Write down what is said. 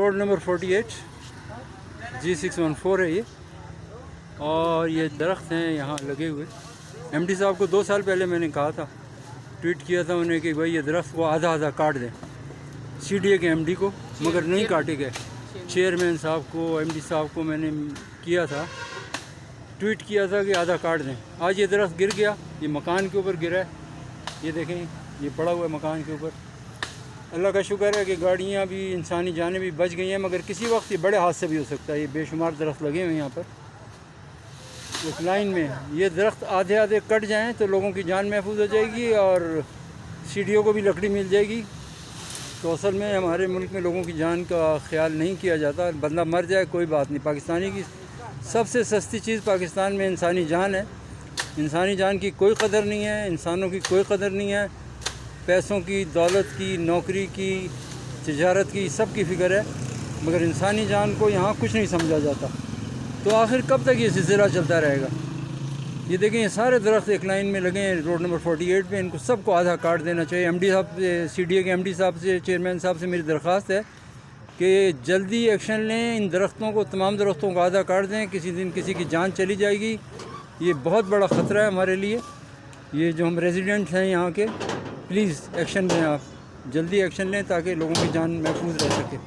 Road number 48 G614 ہے یہ، اور یہ درخت ہیں یہاں لگے ہوئے۔ ایم ڈی صاحب کو 2 سال پہلے میں نے کہا تھا، ٹویٹ کیا تھا انہیں کہ بھائی یہ درخت کو آدھا آدھا کاٹ دیں، سی ڈی اے کے ایم ڈی کو، مگر نہیں کاٹے گئے۔ چیئرمین صاحب کو، ایم ڈی صاحب کو میں نے کیا تھا، ٹویٹ کیا تھا کہ آدھا کاٹ دیں۔ آج یہ درخت گر گیا، یہ مکان کے اوپر گرا ہے، یہ دیکھیں یہ پڑا ہوا ہے مکان کے اوپر۔ اللہ کا شکر ہے کہ گاڑیاں بھی، انسانی جانیں بھی بچ گئی ہیں، مگر کسی وقت یہ بڑے حادثے بھی ہو سکتا ہے۔ یہ بے شمار درخت لگے ہوئے ہیں یہاں پر اس لائن میں، یہ درخت آدھے آدھے کٹ جائیں تو لوگوں کی جان محفوظ ہو جائے گی اور سی ڈی او کو بھی لکڑی مل جائے گی۔ تو اصل میں ہمارے ملک میں لوگوں کی جان کا خیال نہیں کیا جاتا، بندہ مر جائے کوئی بات نہیں۔ پاکستانی کی سب سے سستی چیز پاکستان میں انسانی جان ہے، انسانی جان کی کوئی قدر نہیں ہے، انسانوں کی کوئی قدر نہیں ہے، پیسوں کی، دولت کی، نوکری کی، تجارت کی، سب کی فکر ہے، مگر انسانی جان کو یہاں کچھ نہیں سمجھا جاتا۔ تو آخر کب تک یہ سلسلہ چلتا رہے گا؟ یہ دیکھیں یہ سارے درخت ایک لائن میں لگے ہیں روڈ نمبر 48 پہ، ان کو سب کو آدھا کاٹ دینا چاہیے۔ ایم ڈی صاحب سے، سی ڈی اے کے ایم ڈی صاحب سے، چیئرمین صاحب سے میری درخواست ہے کہ جلدی ایکشن لیں، ان درختوں کو، تمام درختوں کو آدھا کاٹ دیں، کسی دن کسی کی جان چلی جائے گی۔ یہ بہت بڑا خطرہ ہے ہمارے لیے، یہ جو ہم ریزیڈنٹ ہیں یہاں کے، پلیز ایکشن لیں، آپ جلدی ایکشن لیں تاکہ لوگوں کی جان محفوظ رہ سکے۔